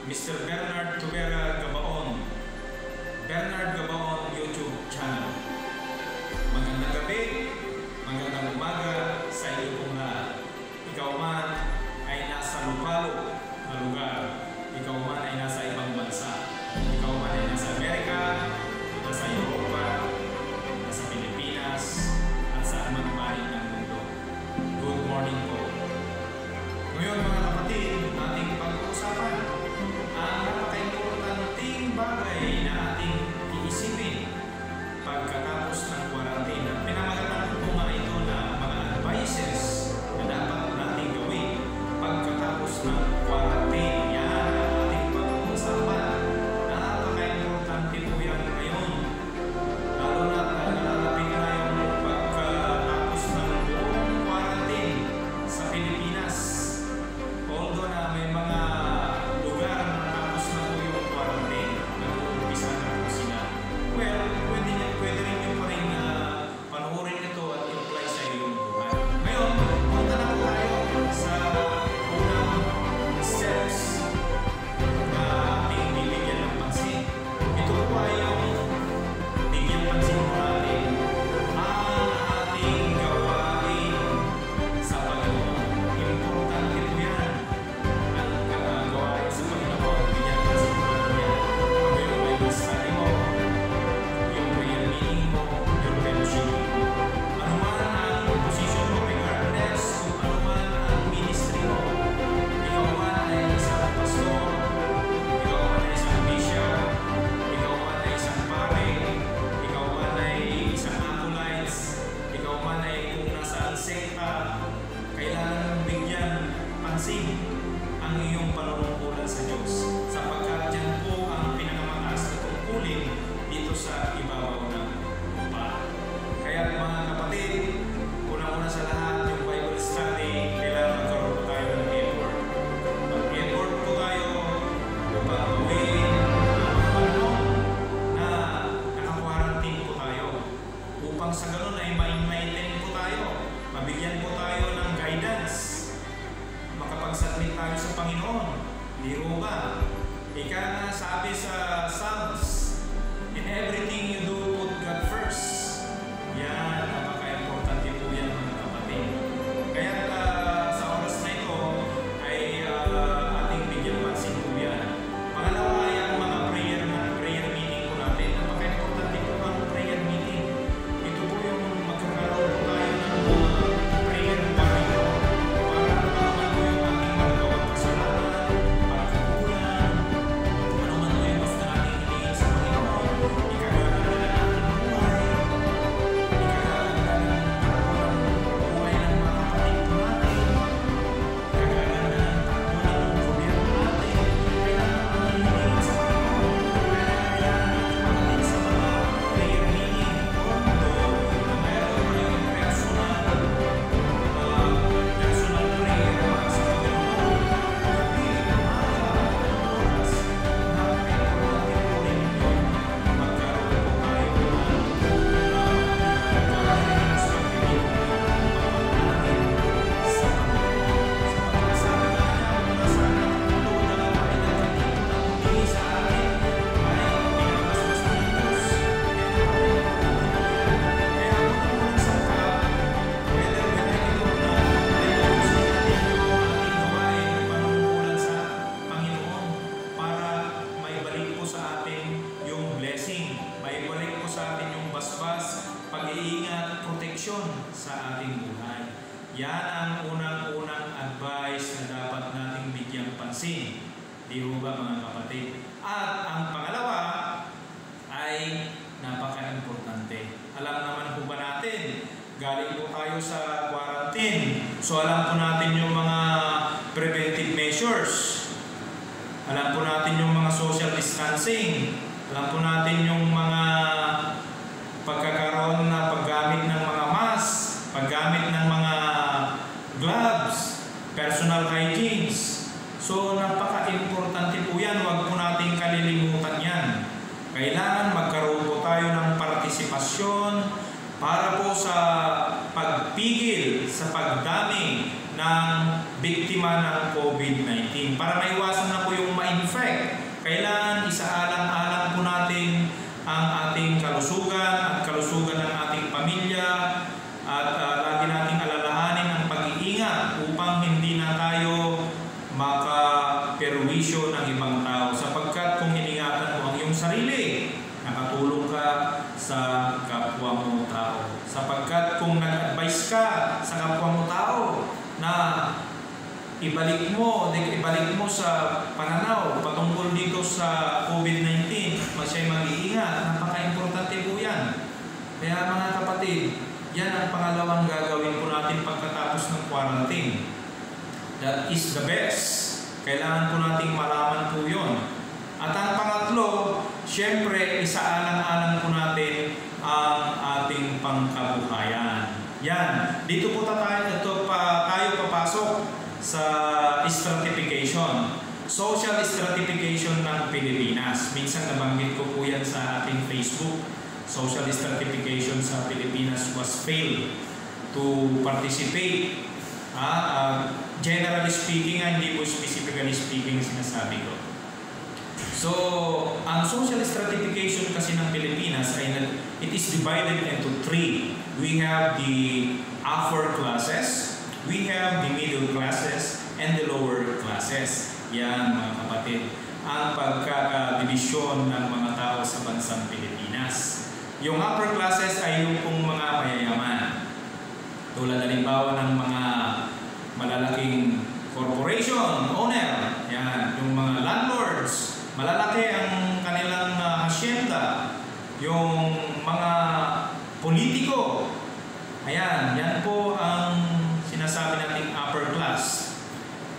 Mr. Bernard Tubera Gabaon, Bernard Gabaon YouTube channel. Magandang gabi, magandang umaga sa iyo pong lahat. Ikaw man ay nasa Lupalo na lugar, ikaw man ay nasa ibang bansa, ikaw man ay nasa Amerika, nasa Europa, nasa Pilipinas, at sa anumang bahin ng mundo. Good morning po. Ngayon mga kapatid, ating pag-uusapan ang napaka-importanting bagay na ating iisipin pagkatapos ng quarantine. At pinamagatan ko nga ito na mga advices na dapat nating gawin pagkatapos ng quarantine. Yan ang ating pag-uusapan. Napaka-importante po yan ngayon. Lalo na nalalapit na yung pagkatapos ng buong quarantine sa Pilipinas. Although na may mga lugar na natapos na po yung quarantine, nag-uumpisa na po sila. Well, pwede rin yung pa rin panoorin ito at i-apply sa iyong buhay. Ngayon, punta na po tayo sa unang steps na ating bibigyan ng pansin. Ito po ay yung bigyan pansin po natin ang ating gawain sa Panginoon. Importante po yan. Ang gawain sa Panginoon, bigyan pansin po natin yan. Kung yung Bible study mo, yung prayer meeting mo, yung fellowship mo. Ano man ang position mo, regardless kung ano man ang ministry mo, ikaw man ay isang pastor, ikaw man ay isang bishop, ikaw man ay isang pare, ikaw man ay isang acolytes, ikaw man ay kung nasaan sekta, kailangan bigyan pansin ang iyong panunungkulan sa Diyos, sapagkat yan po ang pinakamataas na tungkulin dito sa ibabaw ng lupa. Kaya mga kapatid, una-una sa lahat, yung Bible study, kailangan magkaroon po tayo ng effort. Mag-effort po tayo upang gawin ang mga panahon na naka-quarantine po tayo. Upang sa ganun ay ma-enlighten po tayo, mabigyan po tayo ng guidance, makapagsubmit tayo sa Panginoon. Di ho ba? Ika nga sabi sa Psalms, in everything you do, put God first. Yan, napaka-importante po yan mga kapatid. Kaya sa oras na ito ay ating bigyan pansin po yan. Pangalawa ay ang mga prayer meeting po natin. Napaka-importante po ang prayer meeting. Ito po yung magkakaroon po tayo ng prayer warrior para naman po yung ating magagawang kasalanan, pagkakulang, ano man po yung basta natin hilingin sa Panginoon, ikagaganda na natin ang buhay, ikagaganda ng buhay ng mga kapatid po natin, ikagaganda ng takbo ng gobyerno natin, kailangan natin hilingin sa Panginoon, kailangan natin magaling sa mga prayer meeting, although na mayroon tayong personal prayer para sa Panginoon, gabi, umaga, oras, napaka-importante po rin yun. Magkaroon po tayo ng sa pagpipili natin sa Panginoon. Sapagkat sabi nga niya, mula sa nakatulo na gawain at katito na bumili sa atin ay pinabasbas ng Diyos. Kaya unang-unang salita, whether ito na ay ayusin natin yung ating gawain, panunungkulan sa Panginoon para maibalik po sa atin yung blessing, maibalik po sa atin yung basbas, pag-iingat, proteksyon sa ating buhay. Yan ang unang-unang advice na dapat nating bigyang pansin. Di ho ba mga kapatid? At ang pangalawa ay napaka-importante. Alam naman po ba natin, galing po tayo sa quarantine. So alam po natin yung mga preventive measures. Alam po natin yung mga social distancing. Alam po natin yung mga pagkakaroon na paggamit ng mga mask, paggamit ng mga gloves, personal hygienes. So napaka-importante po yan. Huwag po natin kalilimutan yan. Kailangan magkaroon po tayo ng partisipasyon para po sa pagpigil sa pagdami ng biktima ng COVID-19. Para maiwasan na po yung ma-infect, kailangan isaalang-alang po natin ang ating kalusugan at kalusugan ng ating pamilya at lagi nating alalahanin ang pag-iingat upang hindi na tayo makaperwisyo ng ibang tao. Sapagkat kung iningatan mo ang iyong sarili, nakatulong ka sa kapwa mo tao. Sapagkat kung nag-advise ka sa kapwa mo tao na ibalik mo sa pananaw patungkol dito sa COVID-19, masya'y mag-iingat. Napaka-importante po yan. Kaya mga kapatid, yan ang pangalawang gagawin po natin pagkatapos ng quarantine. That is the best. Kailangan po nating malaman po yun. At ang pangatlo, syempre, isaalang-alang po natin ang ating pangkabuhayan. Yan. Dito po tayo papasok sa stratification. Social stratification ng Pilipinas. Minsan nabanggit ko po yan sa ating Facebook. Social stratification sa Pilipinas was failed to participate. Generally speaking, hindi po specifically speaking sinasabi ko. So, ang social stratification kasi ng Pilipinas ay it is divided into three. We have the upper classes, we have the middle classes, and the lower classes. Yan mga kapatid, ang pagkakadibisyon ng mga tao sa bansang Pilipinas. Yung upper classes ay yung pong mga mayayaman. Tulad halimbawa ng mga malalaking corporation owner, yan, yung mga landlords, malalaki ang kanilang hacienda, yung mga politiko. Ayan, yan po ang sinasabi nating upper class.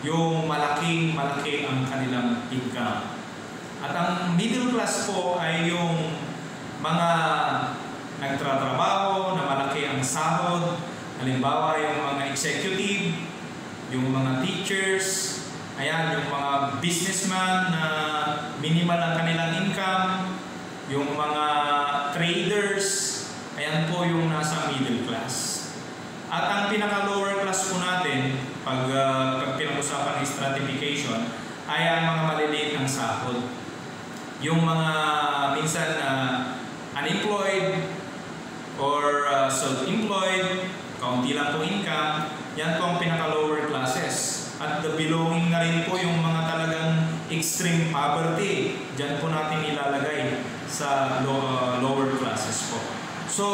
Yung malaki ang kanilang income. At ang middle class po ay yung mga nagtatrabaho na malaki ang sahod. Halimbawa, yung mga executive, yung mga teachers, ayan, yung mga businessman na minimal ang kanilang income, yung mga traders, ayan po yung nasa middle class. At ang pinaka-lower class po natin, pag pinag-usapan ng stratification, ay ang mga maliliit ang sahod. Yung mga minsan unemployed or self-employed, kaunti lang po income, yan po ang pinaka-lower classes. At the belonging na rin po yung mga talagang extreme poverty, dyan po natin ilalagay sa lower classes po. So,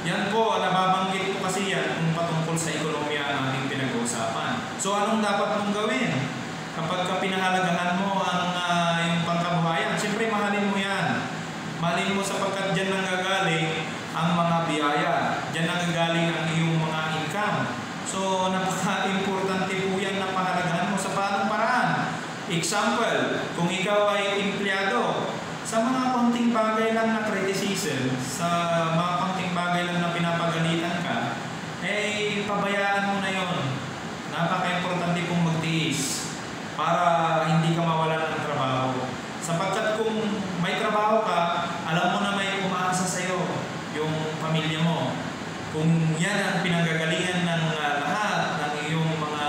yan po, nababanggit po kasi yan kung patungkol sa ekonomiya ang ating pinag-uusapan. So, anong dapat mong gawin? Kapag pinahalagahan mo ang yung pangkabuhayan, siyempre mahalin mo yan. Mahalin mo sapagkat dyan nanggagaling ang mga biyaya. Dyan nanggagaling ang iyong mga income. So, napaka-importante po yan na pahalagahan mo sa paanong paraan. Example, kung ikaw ay empleyado, sa mga konting bagay lang na criticism, sa mga konting bagay lang na pinapagalitan ka, eh, pabayaan mo na yon. Napaka-importante kong magtiis para hindi ka mawalan ng trabaho. Sapagkat kung may trabaho ka, alam mo na may umaasa sa'yo, yung pamilya mo. Kung yan ang pinanggagalingan ng lahat ng iyong mga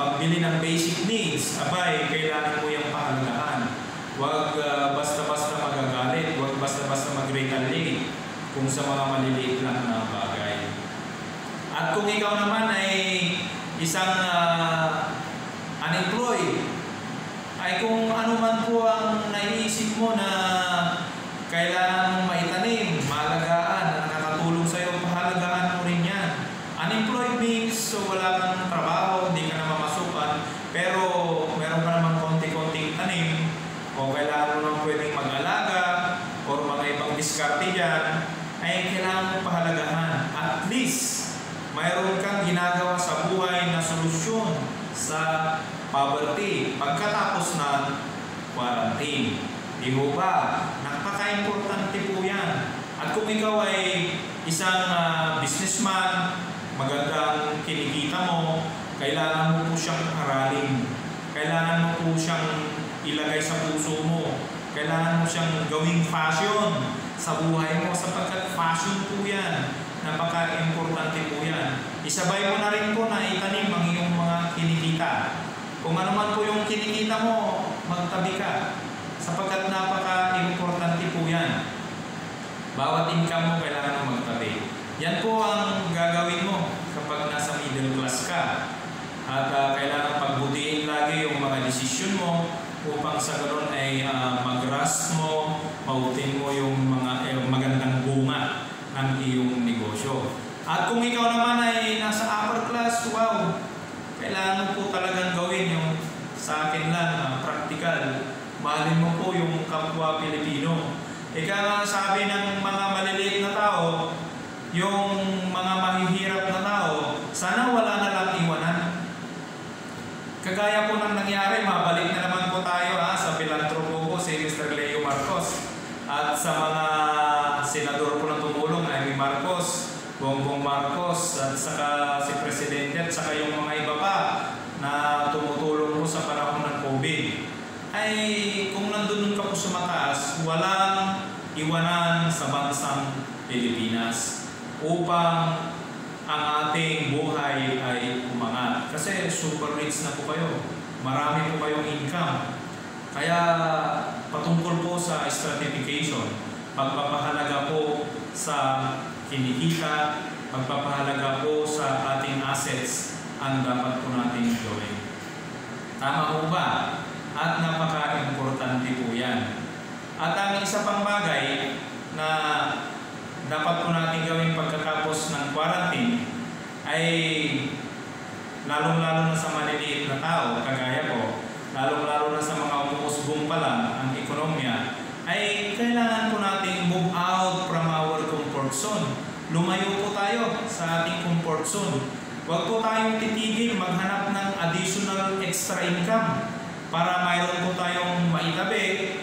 pagbili ng basic needs, abay, kailangan mo yung pahalagahan. Huwag basta-basta magagalit, huwag basta-basta mag-retaliate kung sa mga maliliit lang na bagay. At kung ikaw naman ay isang unemployed, ay kung ano man po ang naiisip mo na kailangan mong maitanim, maalagaan, na nakakatulong sa'yo, pahalagaan mo rin yan. Unemployed means so wala kang trabaho, hindi ka na mamasukan, pero meron ka naman konti-konting tanim, o kailangan mo nang pwedeng mag-alaga o mga ibang diskarte dyan, ay kailangan mo pahalagahan. At least, mayroon kang ginagawa sa buhay na solusyon sa poverty pagkatapos ng quarantine. Di mo ba? Napaka-importante po yan. At kung ikaw ay isang businessman, magandang kinikita mo, kailangan mo po siyang aralin. Kailangan mo po siyang ilagay sa puso mo. Kailangan mo siyang gawing fashion sa buhay mo sapagkat fashion po yan. Napaka-importante po yan. Isabay mo na rin po na itanim ang iyong mga kinikita. Kung ano man po yung kinikita mo, magtabi ka. Sapagkat napaka-importante po yan. Bawat income mo kailangan mo magtabi. Yan po ang gagawin mo kapag nasa middle class ka. At kailangan pagbutihin lagi yung mga desisyon mo upang sa ganoon ay mag-rust mo, mautin mo yung mga magandang bunga ng iyong negosyo. At kung ikaw naman ay nasa upper class, wow, kailangan po talagang gawin yung sa akin lang, practical. Mahalin mo po yung kapwa Pilipino. Ika nga sabi ng mga maliliit na tao, yung mga mahihirap na tao, sana wala na lang iwanan. Kagaya po ng nangyari, mabalik na naman po tayo sa pilantropo po si Mr. Leo Marcos. At sa mga senador po na tumulong, Amy Marcos, Bongbong Marcos, at saka si Presidente at saka yung mga iba pa na tumutulong po sa panahon ng COVID. Ay kung nandun ka po sa mataas, walang iwanan sa bansang Pilipinas upang ang ating buhay ay umangat. Kasi super rich na po kayo. Marami po kayong income. Kaya patungkol po sa stratification, pagpapahalaga po sa kinikita, pagpapahalaga po sa ating assets ang dapat po natin gawin. Tama po ba? At napaka-importante po yan. At ang isa pang bagay na dapat po natin gawin pagkatapos ng quarantine ay lalong-lalo na sa maliliit na tao, kagaya ko, lalong-lalo na sa mga umuusbong pa lang ang ekonomiya, ay kailangan po natin move out from our comfort zone. Lumayo po tayo sa ating comfort zone. Huwag po tayong titigil maghanap ng additional extra income para mayroon po tayong maitabi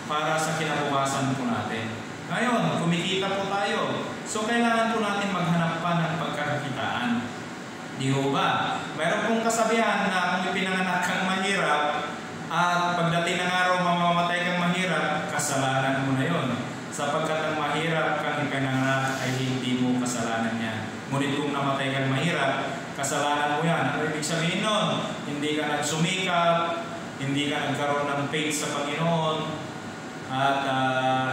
para sa kinabukasan po natin. Ngayon, kumikita po tayo. So, kailangan po natin maghanap pa ng pagkakakitaan. Di ho ba? Mayroon pong kasabihan na kung ipinanganak kang mahirap at pagdating ng araw mamamatay kang mahirap, kasalanan mo na yon. Sapagkat ang mahirap kang ipinanganak ay hindi mo kasalanan yan. Ngunit kung namatay kang mahirap, kasalanan mo yan. Ano ibig sabihin nun? Hindi ka nagsumikap, hindi ka nagkaroon ng faith sa Panginoon, at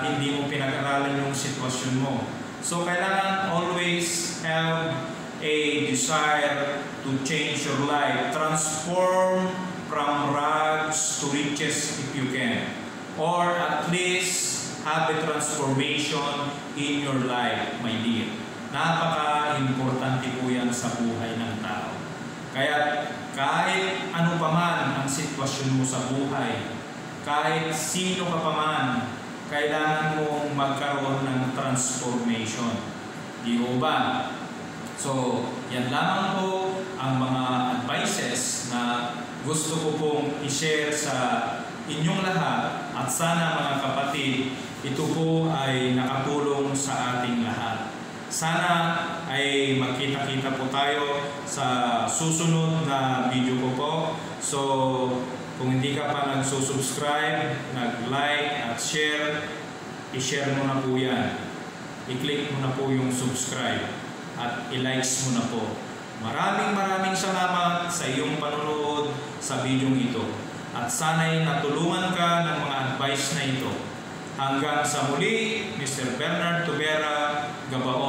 hindi mo pinag-aralan yung sitwasyon mo. So, kailangan always have a desire to change your life. Transform from rags to riches if you can. Or at least have a transformation in your life, my dear. Napaka-importante po yan sa buhay ng tao. Kaya kahit ano pa man ang sitwasyon mo sa buhay, kahit sino ka pa man, kailangan mong magkaroon ng transformation. Di ho ba? So, yan lamang po ang mga advices na gusto ko pong i-share sa inyong lahat at sana mga kapatid, ito po ay nakatulong sa ating lahat. Sana ay magkita-kita po tayo sa susunod na video ko po. So, kung hindi ka pa nagsusubscribe, nag-like at share, i-share mo na po yan. I-click mo na po yung subscribe at i-likes mo na po. Maraming salamat sa iyong panonood sa video ito. At sana'y natulungan ka ng mga advice na ito. Hanggang sa muli, Mr. Bernard Tubera, Gabaon.